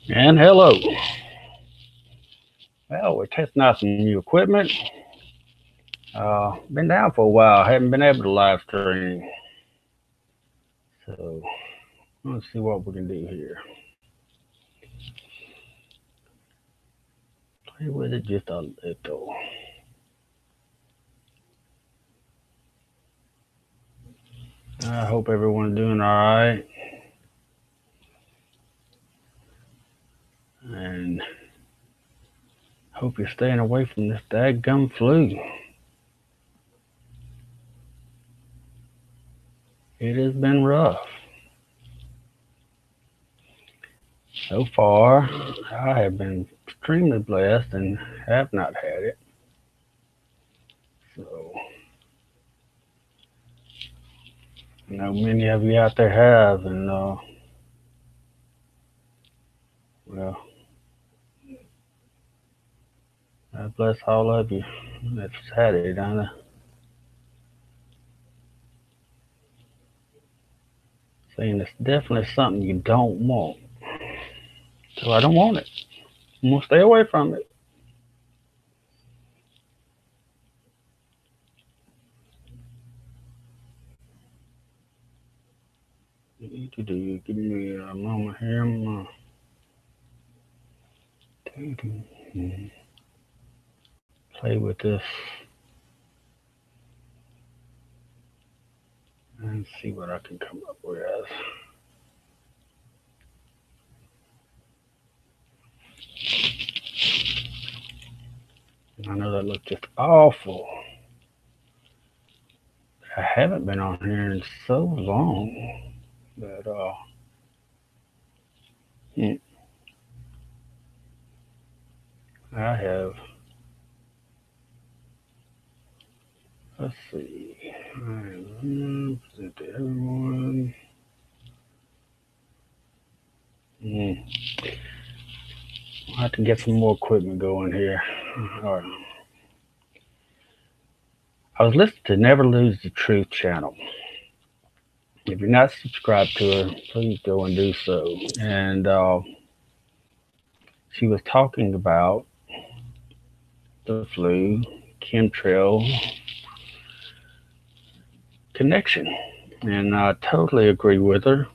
And hello. Well, we're testing out some new equipment. Been down for a while. Haven't been able to live stream. So let's see what we can do here. Play with it just a little. I hope everyone's doing all right. And hope you're staying away from this daggum flu. It has been rough. So far, I have been extremely blessed and have not had it. So, I know many of you out there have, and well, God bless all of you that's had it. Saying it's definitely something you don't want. So I don't want it. I'm gonna stay away from it. Give me a moment here. Play with this and see what I can come up with. I know that looks just awful. I haven't been on here in so long that I have. Let's see. Present to everyone. I'll have to get some more equipment going here. All right. I was listening to Never Lose the Truth channel. If you're not subscribed to her, please go and do so. And she was talking about the flu, chemtrail connection. And I totally agree with her.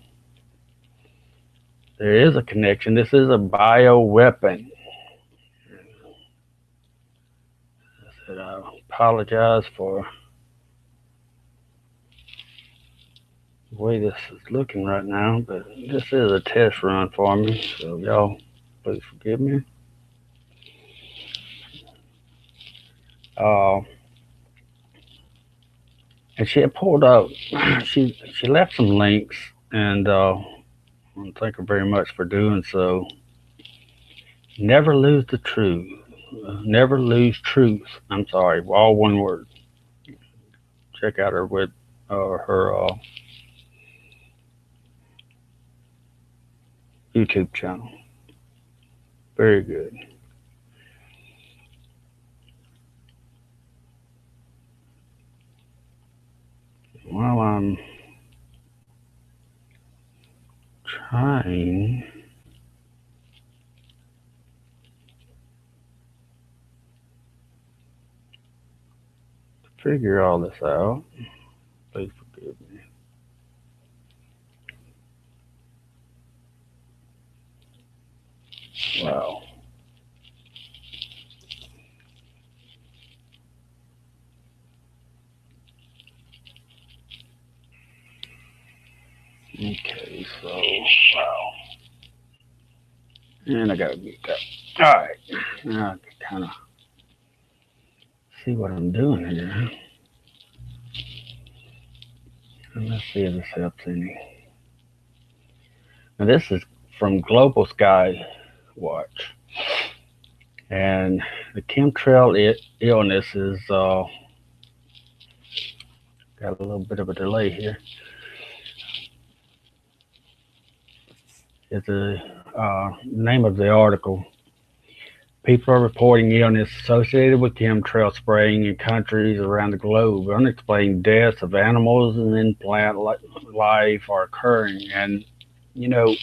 There is a connection. This is a bioweapon. I said I apologize for the way this is looking right now, but this is a test run for me. So y'all, please forgive me. And she had pulled up. She left some links, and thank her very much for doing so. Never lose the truth. Never lose truth. I'm sorry, all one word. Check out her with her YouTube channel. Very good. While I'm trying to figure all this out, please forgive me. Wow. Okay, so wow. And I gotta mute that. Alright. Now I can kinda see what I'm doing here. And let's see if this helps any. Now this is from Global Sky Watch. And the chemtrail illness is got a little bit of a delay here. It's the name of the article. People are reporting illness associated with chemtrail spraying in countries around the globe. Unexplained deaths of animals and then plant life are occurring. And, you know,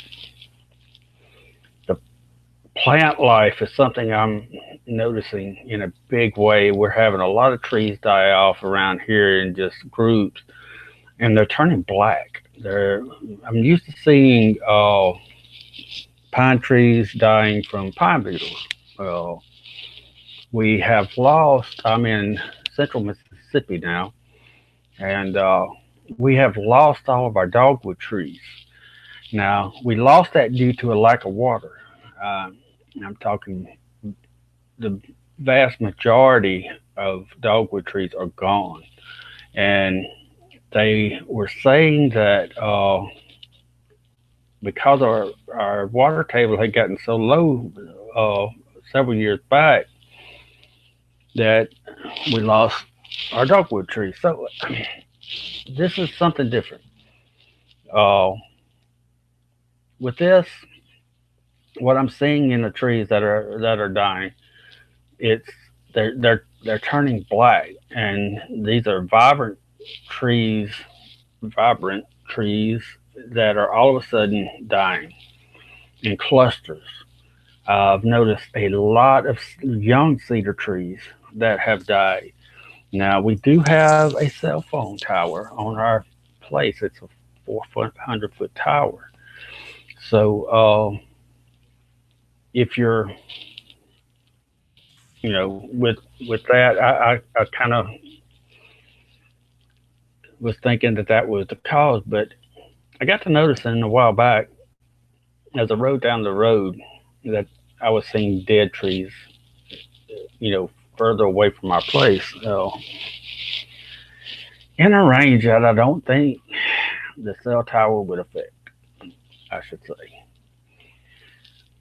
Plant life is something I'm noticing in a big way. We're having a lot of trees die off around here in just groups, and they're turning black. I'm used to seeing pine trees dying from pine beetles. Well, we have lost. I'm in central Mississippi now, and we have lost all of our dogwood trees. Now, we lost that due to a lack of water. Um, I'm talking the vast majority of dogwood trees are gone. And they were saying that because our water table had gotten so low several years back, that we lost our dogwood trees. So this is something different. Uh, with this, what I'm seeing in the trees that are dying, it's they're turning black, and these are trees, vibrant trees that are all of a sudden dying in clusters. I've noticed a lot of young cedar trees that have died. Now we do have a cell phone tower on our place. It's a 400-foot tower. So if you're, with that, I kind of was thinking that was the cause, but I got to noticing a while back as I rode down the road that I was seeing dead trees, further away from our place, in a range that I don't think the cell tower would affect, I should say.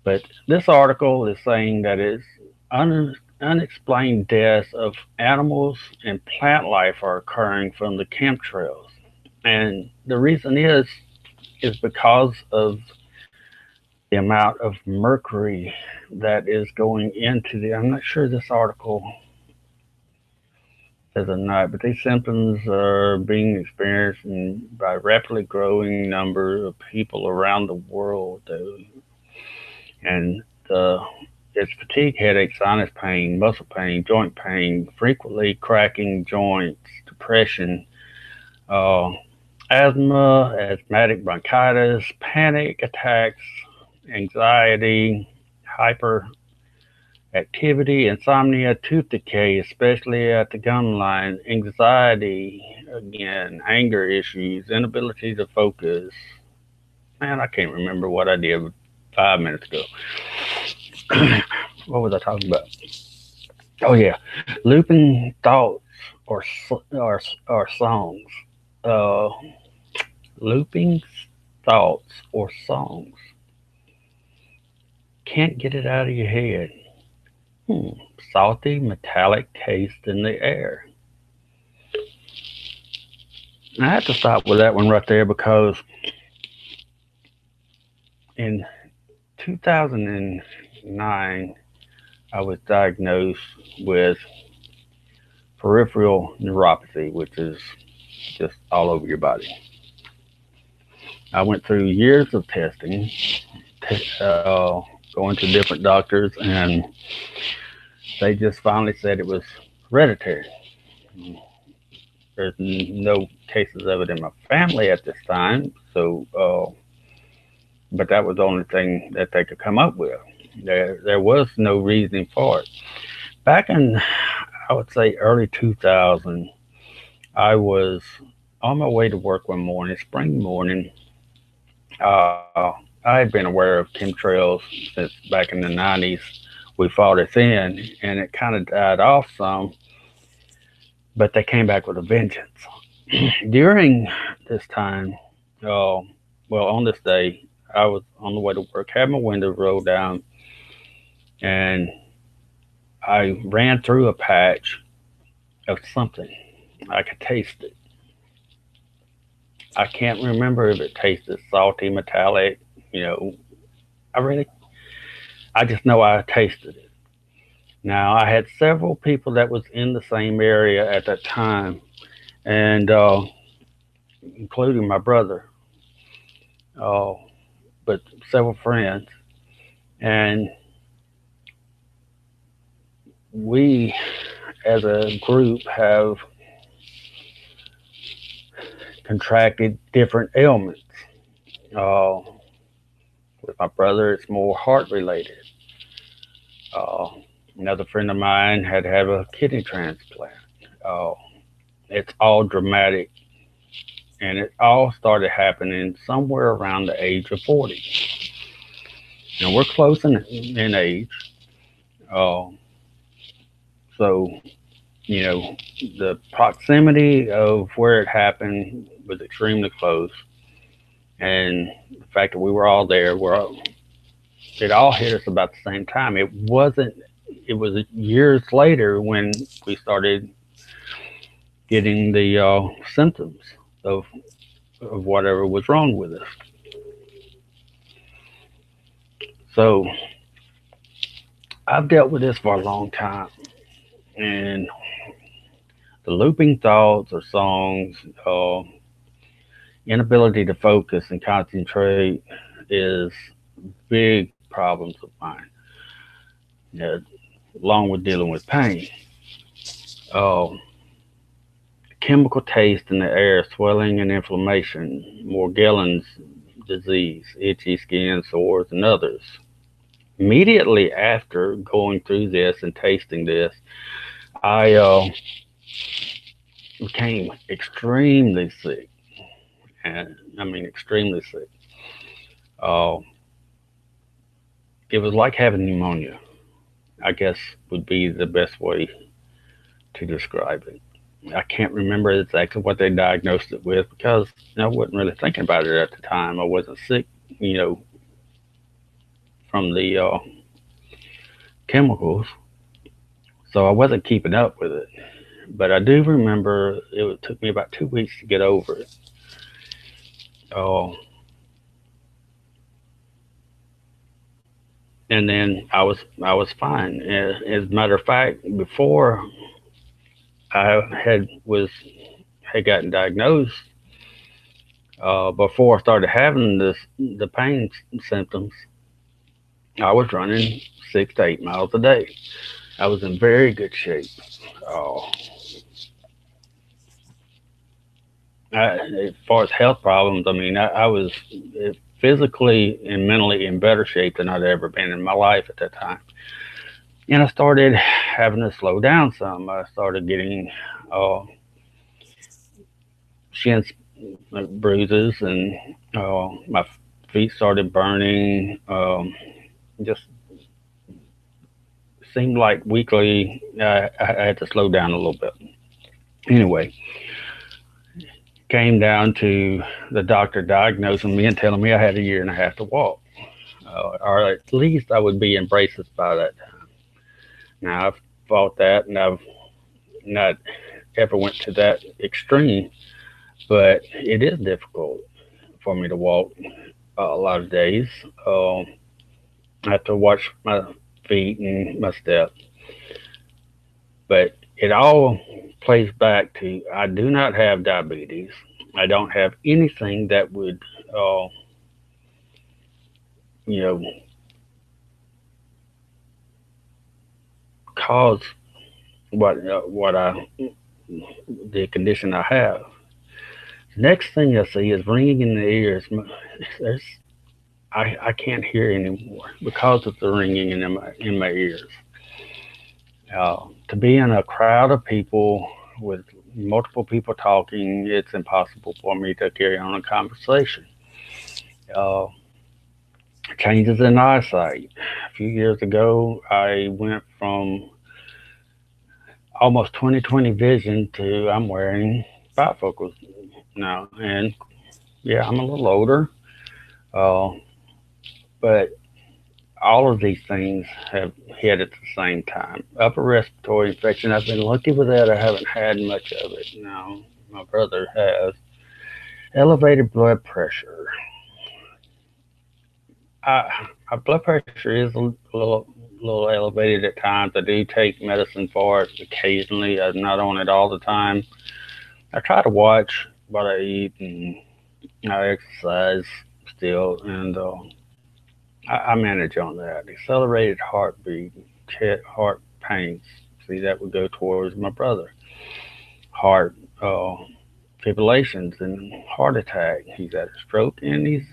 But this article is saying that it's unexplained deaths of animals and plant life are occurring from the chemtrails. And the reason is because of the amount of mercury that is going into I'm not sure this article says or not, but these symptoms are being experienced by rapidly growing number of people around the world. And it's fatigue, headache, sinus pain, muscle pain, joint pain, frequently cracking joints, depression, uh, asthma, asthmatic bronchitis, panic attacks, anxiety, hyperactivity, insomnia, tooth decay, especially at the gum line, anxiety, again, anger issues, inability to focus. Man, I can't remember what I did 5 minutes ago. What was I talking about? Oh yeah, looping thoughts or songs. Uh, looping thoughts or songs. Can't get it out of your head. Salty, metallic taste in the air. I have to stop with that one right there because in 2009, I was diagnosed with peripheral neuropathy, which is just all over your body. I went through years of testing, going to different doctors, and they just finally said it was hereditary. There's no cases of it in my family at this time, so but that was the only thing that they could come up with. There was no reasoning for it. Back in, I would say, early 2000, I was on my way to work one morning, spring morning. I had been aware of chemtrails since back in the 90s. We fought it then, and it kind of died off some, but they came back with a vengeance. During this time, on this day, I was on the way to work, had my window rolled down, and I ran through a patch of something. I could taste it. I can't remember if it tasted salty, metallic, you know. I just know I tasted it. Now, I had several people that was in the same area at that time, and including my brother, uh, but several friends. And we as a group have contracted different ailments. Uh, with my brother, it's more heart related. Uh, Another friend of mine had to have a kidney transplant. Uh, it's all dramatic, and it all started happening somewhere around the age of 40. Now we're close in age, uh, so the proximity of where it happened was extremely close, and the fact that we were all there, it all hit us about the same time. It wasn't. It was years later when we started getting the symptoms of whatever was wrong with us. So I've dealt with this for a long time, and the looping thoughts or songs, inability to focus and concentrate is big problems of mine. Yeah, along with dealing with pain. Uh, Chemical taste in the air, swelling and inflammation, Morgellons disease, itchy skin, sores, and others. Immediately after going through this and tasting this, I became extremely sick, and I mean extremely sick. Uh, it was like having pneumonia, I guess would be the best way to describe it. I can't remember exactly what they diagnosed it with because I wasn't really thinking about it at the time. I wasn't sick, you know, from the chemicals, so I wasn't keeping up with it. But I do remember it took me about 2 weeks to get over it. Uh, and then I was fine. As a matter of fact, before I had gotten diagnosed, before I started having the pain symptoms, I was running 6 to 8 miles a day. I was in very good shape. Uh, as far as health problems, I mean, I was physically and mentally in better shape than I'd ever been in my life at that time. And I started having to slow down some. I started getting uh, shin bruises, and my feet started burning. Just seemed like weekly I had to slow down a little bit. Anyway, came down to the doctor diagnosing me and telling me I had a year and a half to walk, or at least I would be in braces by that time. Now I've fought that, and I've not ever went to that extreme, but it is difficult for me to walk a lot of days. I have to watch my feet and my steps, but it all plays back to I do not have diabetes. I don't have anything that would, uh, you know, cause what I the condition I have. Next thing I see is ringing in the ears. There's, I can't hear anymore because of the ringing in my ears. To be in a crowd of people with multiple people talking, it's impossible for me to carry on a conversation. Uh, Changes in eyesight. A few years ago, I went from almost 20/20 vision to I'm wearing bifocals now, and yeah, I'm a little older, uh, but all of these things have hit at the same time. Upper respiratory infection. I've been lucky with that. I haven't had much of it. Now, my brother has elevated blood pressure. My blood pressure is a little elevated at times. I do take medicine for it occasionally. I'm not on it all the time. I try to watch what I eat, and I exercise still, and I manage on that. Accelerated heartbeat, heart pains. See, that would go towards my brother. Heart fibrillations and heart attack. He's had a stroke and he's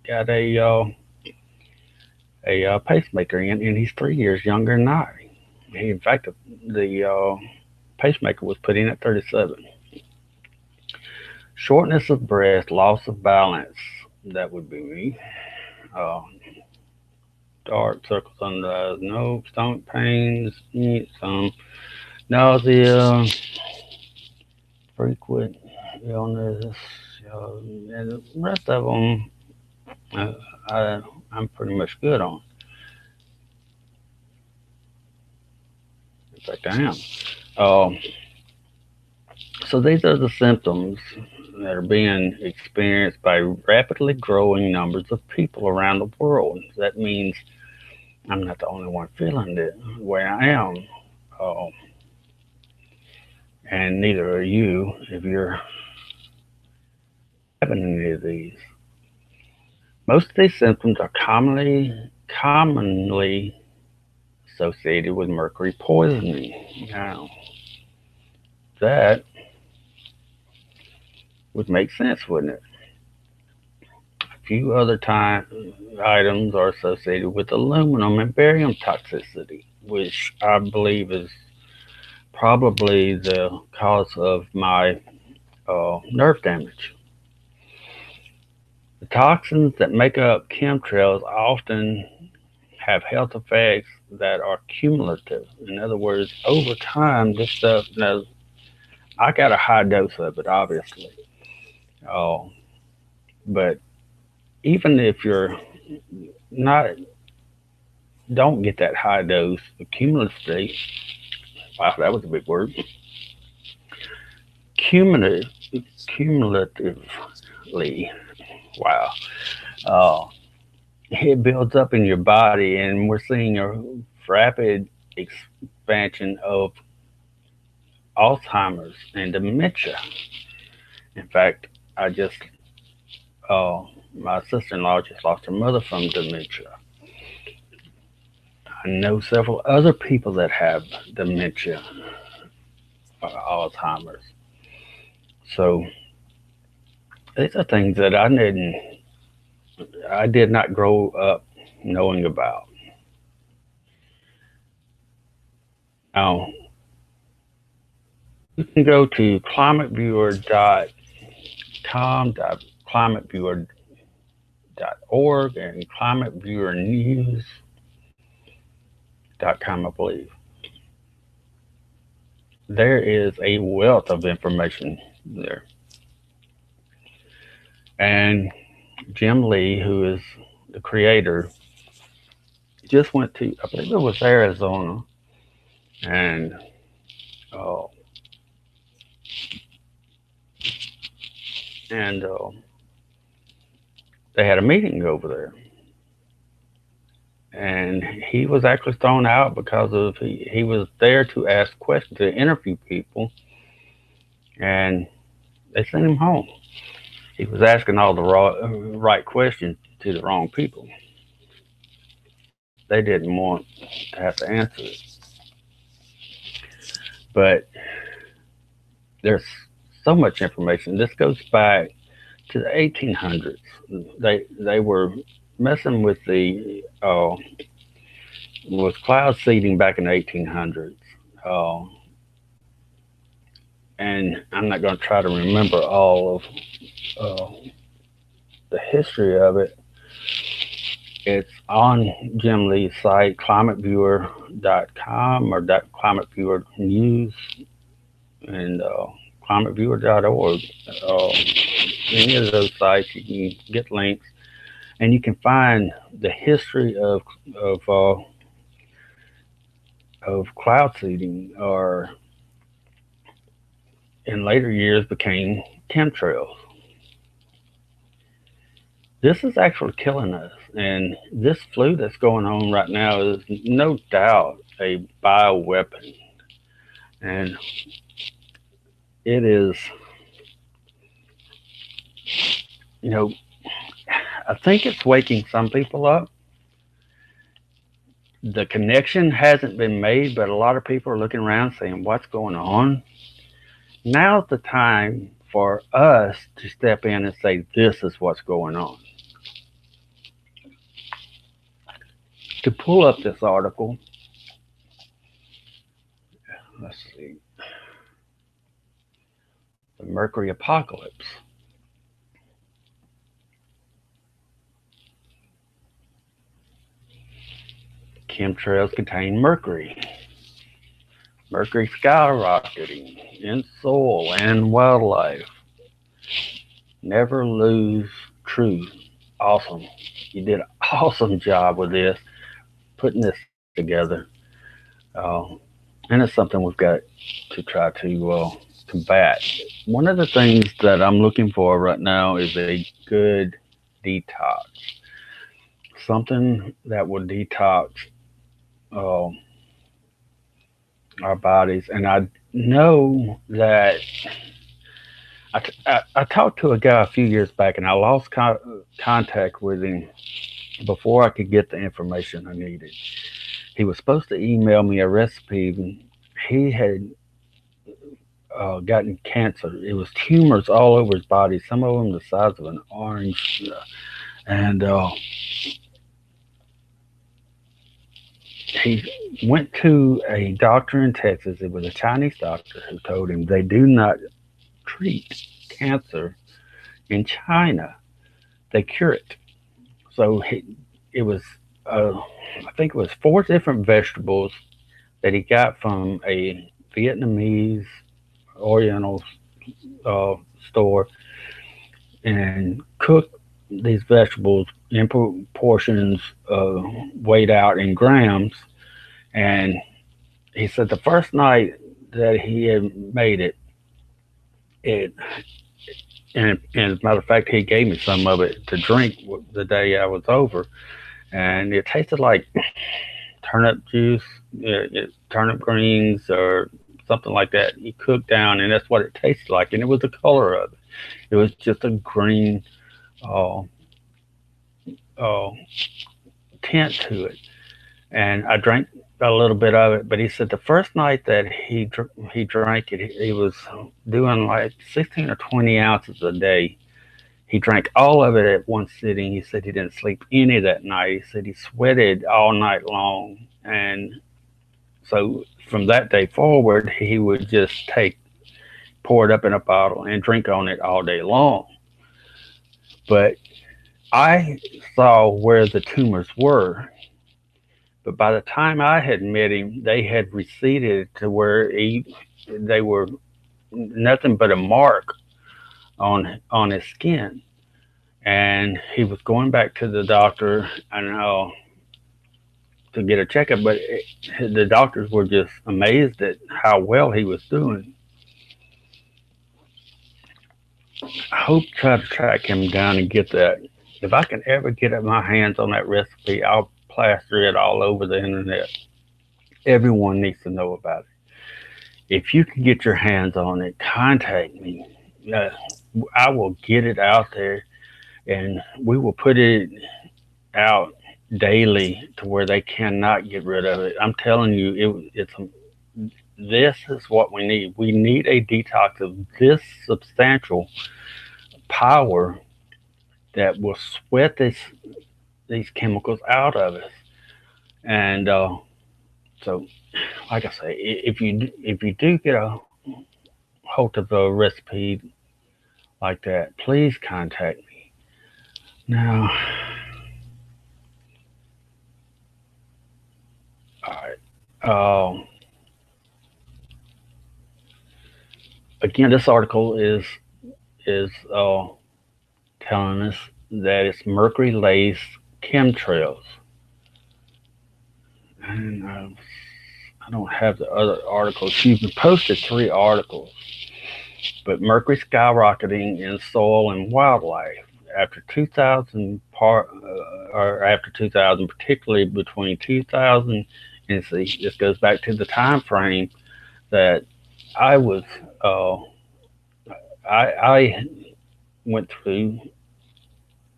got a pacemaker in, and he's 3 years younger than I. In fact, the pacemaker was put in at 37. Shortness of breath, loss of balance. That would be me. Uh, Dark circles under the eyes. No. Stomach pains. Some nausea. Frequent illness. And the rest of them, uh, I'm pretty much good on. In fact, I am. Um, so these are the symptoms that are being experienced by rapidly growing numbers of people around the world. That means I'm not the only one feeling it where I am. Uh, and neither are you if you're having any of these. Most of these symptoms are commonly associated with mercury poisoning. Now, that would make sense, wouldn't it? A few other items are associated with aluminum and barium toxicity, which I believe is probably the cause of my nerve damage. The toxins that make up chemtrails often have health effects that are cumulative. In other words, over time, this stuff, now, I got a high dose of it, obviously. Uh, but even if you're not, don't get that high dose, cumulatively, wow, that was a big word, cumulative, cumulatively, wow, uh, it builds up in your body, and we're seeing a rapid expansion of Alzheimer's and dementia. In fact, I just, uh, my sister-in-law just lost her mother from dementia. I know several other people that have dementia or Alzheimer's. So these are things that I did not grow up knowing about. Now, you can go to climateviewer.com, climateviewer.org, and climateviewernews.com, I believe. There is a wealth of information there. And Jim Lee, who is the creator, just went to, I believe it was Arizona, and uh, and they had a meeting over there. And he was actually thrown out because of he was there to ask questions, to interview people, and they sent him home. He was asking all the right questions to the wrong people. They didn't want to have to answer it. But there's so much information. This goes back to the 1800s. They were messing with the with cloud seeding back in the 1800s. And I'm not going to try to remember all of the history of it. It's on Jim Lee's site, climateviewer.com or climateviewernews and climateviewer.org. Any of those sites, you can get links, and you can find the history of cloud seeding, or in later years became chemtrails. This is actually killing us, and this flu that's going on right now is no doubt a bioweapon, and it is, you know, I think it's waking some people up, The connection hasn't been made, but a lot of people are looking around saying, what's going on? Now's the time for us to step in and say, this is what's going on. To pull up this article, let's see, the Mercury Apocalypse. Chemtrails contain mercury. Mercury skyrocketing in soil and wildlife. Never lose truth. Awesome. You did an awesome job with this, putting this together. Uh, and it's something we've got to try to combat. One of the things that I'm looking for right now is a good detox. Something that will detox uh, our bodies. And I know that I talked to a guy a few years back and I lost contact with him before I could get the information I needed. He was supposed to email me a recipe. He had gotten cancer. It was tumors all over his body, some of them the size of an orange. And he went to a doctor in Texas. It was a Chinese doctor who told him they do not treat cancer in China, they cure it. So it was, I think it was four different vegetables that he got from a Vietnamese Oriental uh, store and cooked these vegetables in portions weighed out in grams. And he said the first night that he had made it, it and as a matter of fact, he gave me some of it to drink the day I was over, and it tasted like turnip juice, turnip greens, or something like that. He cooked down, and that's what it tasted like, and it was the color of it. It was just a green uh, uh, tint to it, and I drank a little bit of it. But he said the first night that he drank it, he was doing like 16 or 20 ounces a day. He drank all of it at one sitting. He said he didn't sleep any that night. He said he sweated all night long. And so from that day forward, he would just pour it up in a bottle and drink on it all day long. But I saw where the tumors were. But by the time I had met him, they had receded to where they were nothing but a mark on his skin. And he was going back to the doctor and to get a checkup, but the doctors were just amazed at how well he was doing. I hope to try to track him down and get that. If I can ever get my hands on that recipe, I'll plaster it all over the internet. Everyone needs to know about it. If you can get your hands on it, contact me. Uh, I will get it out there, and we will put it out daily to where they cannot get rid of it. I'm telling you, this is what we need. We need a detox of this substantial power that will sweat these chemicals out of us. And so, like I say, if you do get a hold of a recipe like that, please contact me. Now, all right. Again, this article is telling us that it's mercury laced chemtrails, and I don't have the other articles. You've posted three articles, but mercury skyrocketing in soil and wildlife after 2000 or after 2000, particularly between 2000 and see, this goes back to the time frame that I was I went through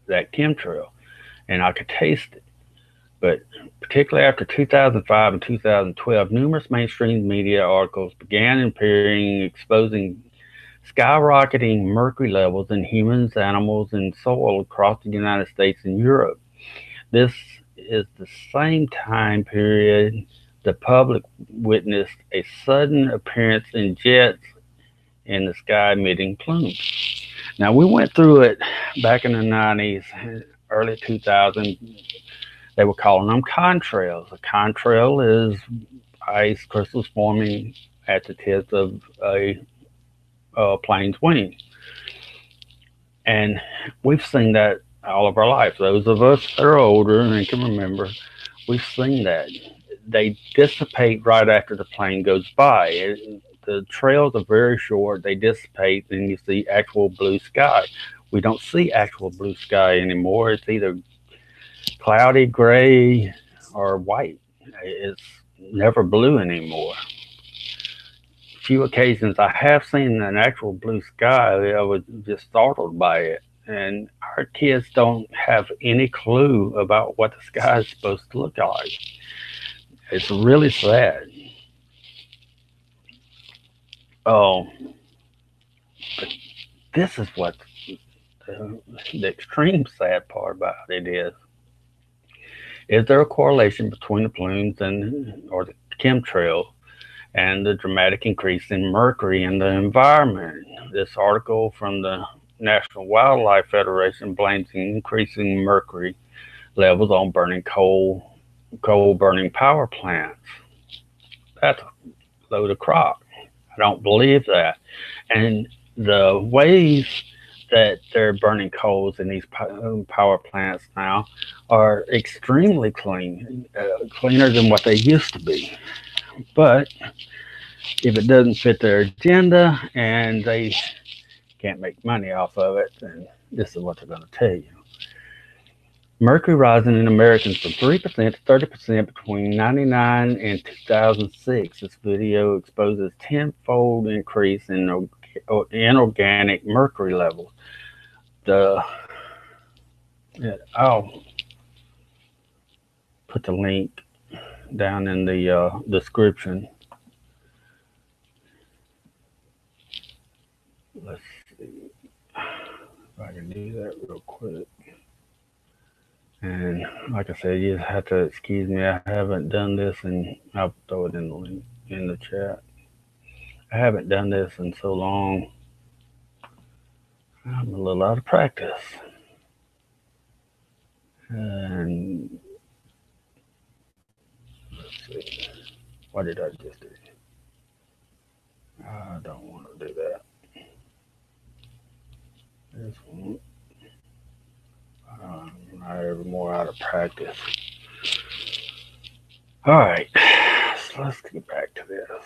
that chemtrail, and I could taste it. But particularly after 2005 and 2012, numerous mainstream media articles began appearing exposing skyrocketing mercury levels in humans, animals, and soil across the United States and Europe. This is the same time period the public witnessed a sudden appearance in jets in the sky emitting plumes. Now, we went through it back in the 90s, early 2000s. They were calling them contrails. A contrail is ice crystals forming at the tips of a plane's wing. And we've seen that all of our lives. Those of us that are older and can remember, we've seen that. They dissipate right after the plane goes by. The trails are very short, they dissipate, and you see actual blue sky. We don't see actual blue sky anymore. It's either cloudy, gray, or white. It's never blue anymore. Few occasions I have seen an actual blue sky. I was just startled by it. And our kids don't have any clue about what the sky is supposed to look like. It's really sad. Oh, but this is what the extreme sad part about it is. Is there a correlation between the plumes and or the chemtrails and the dramatic increase in mercury in the environment? This article from the National Wildlife Federation blames increasing mercury levels on burning coal burning power plants. That's a load of crap. I don't believe that. And the ways that they're burning coals in these power plants now are extremely clean, cleaner than what they used to be. But if it doesn't fit their agenda and they can't make money off of it, then this is what they're going to tell you. Mercury rising in Americans from 3% to 30% between 99 and 2006. This video exposes tenfold increase in inorganic mercury levels. I'll put the link down in the description. Let's see if I can do that real quick. And like I said, you just have to excuse me. I haven't done this, and I'll throw it in the link in the chat. I haven't done this in so long. I'm a little out of practice. And let's see. What did I just do? I don't want to do that. This one. I'm ever more out of practice. All right, so let's get back to this.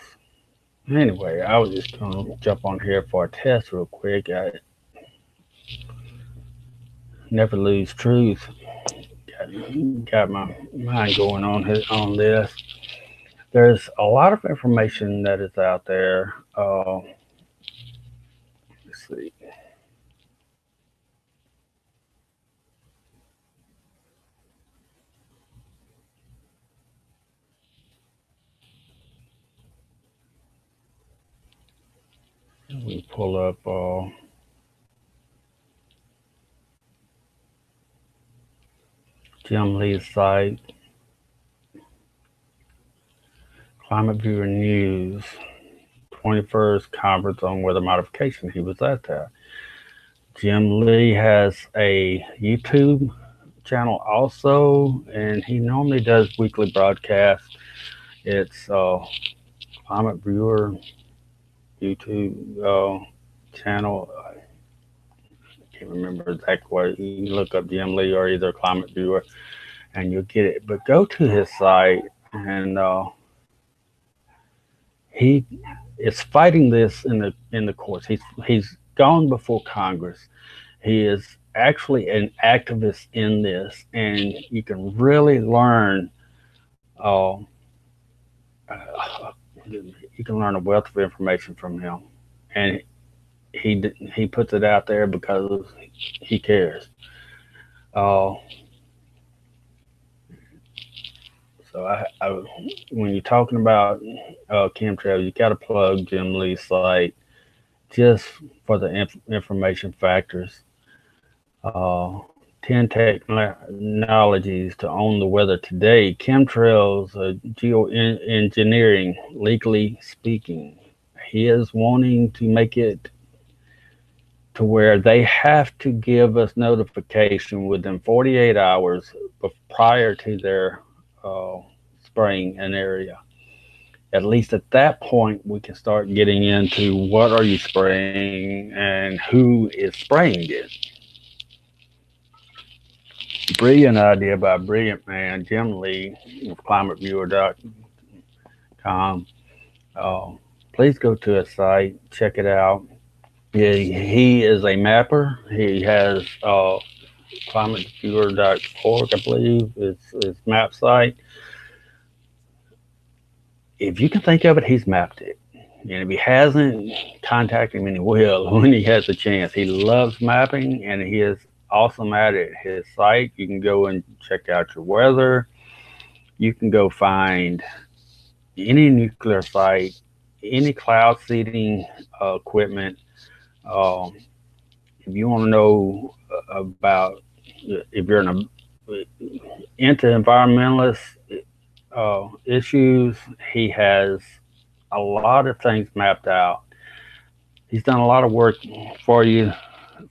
Anyway, I was just going to jump on here for a test real quick. I never lose truth. Got my mind going on this. There's a lot of information that is out there. Let's see. We pull up Jim Lee's site, Climate Viewer News, 21st conference on weather modification. He was at that. Jim Lee has a YouTube channel also, and he normally does weekly broadcasts. It's Climate Viewer YouTube channel. I can't remember exactly what. You can look up Jim Lee or either Climate Viewer, and you'll get it. But go to his site, and he is fighting this in the courts. He's gone before Congress. He is actually an activist in this, and you can really learn. You can learn a wealth of information from him, and he puts it out there because he cares. So when you're talking about chemtrails, you got to plug Jim Lee's site just for the information factors. Uh, 10 technologies to own the weather today. Chemtrails, geoengineering, legally speaking. He is wanting to make it to where they have to give us notification within 48 hours prior to their uh, spraying an area. At least at that point, we can start getting into what are you spraying and who is spraying it. Brilliant idea by brilliant man Jim Lee of climateviewer.com. Uh, please go to his site, check it out. He is a mapper. He has climateviewer.org, I believe, is his map site. If you can think of it, he's mapped it. And if he hasn't, contact him and he will when he has a chance. He loves mapping and he is awesome at it. His site, you can go and check out your weather. You can go find any nuclear site, any cloud seeding equipment. Um, if you want to know about, if you're into environmentalist issues, he has a lot of things mapped out. He's done a lot of work for you,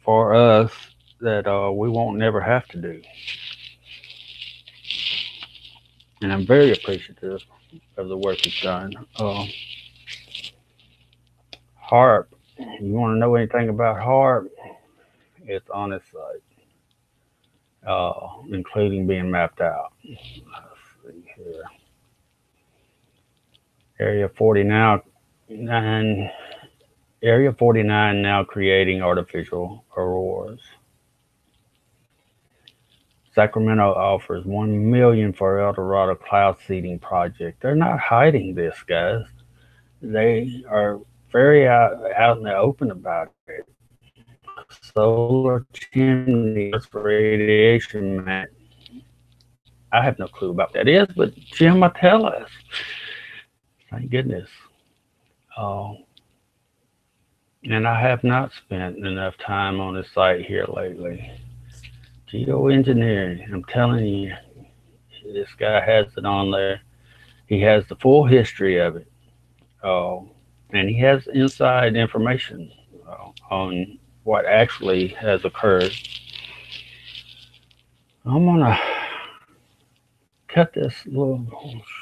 for us, that we won't never have to do. And I'm very appreciative of the work he's done. HARP, you want to know anything about HARP? It's on his site, including being mapped out. Let's see here. Area 49 now creating artificial auroras. Sacramento offers $1 million for El Dorado cloud seeding project. They're not hiding this, guys. They are very out in the open about it. Solar chimney radiation mat. I have no clue about what that is, but Jim will tell us. Thank goodness. And I have not spent enough time on the site here lately. Geoengineering, I'm telling you, this guy has it on there. He has the full history of it. And he has inside information on what actually has occurred. I'm gonna cut this a little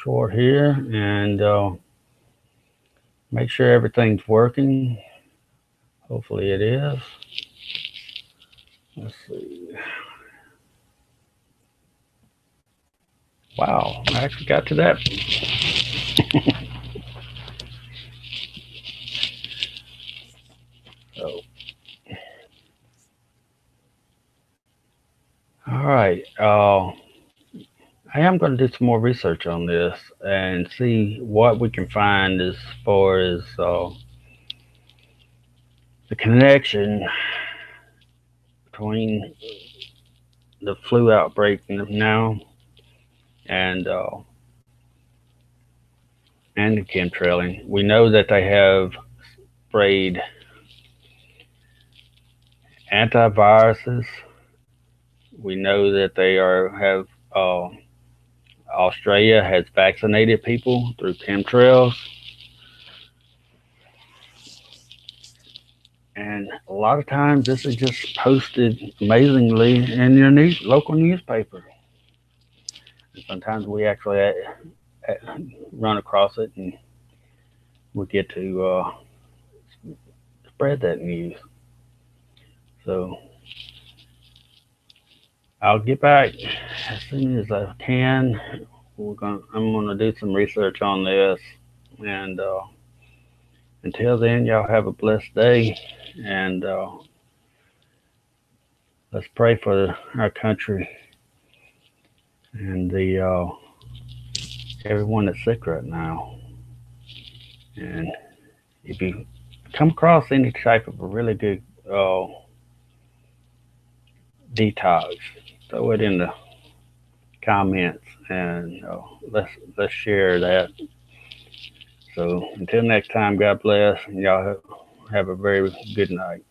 short here and make sure everything's working. Hopefully it is. Let's see. Wow, I actually got to that. So, all right. I am going to do some more research on this and see what we can find as far as the connection between the flu outbreak now and the chemtrailing. We know that they have sprayed antiviruses. We know that they have Australia has vaccinated people through chemtrails. And a lot of times this is just posted amazingly in your local newspaper. And sometimes we actually run across it and we get to spread that news. So I'll get back as soon as I can. I'm gonna do some research on this, and until then, y'all have a blessed day, and let's pray for our country and the everyone that's sick right now. And if you come across any type of a really good detox, throw it in the comments, and let's share that. So until next time, God bless, and y'all have a very good night.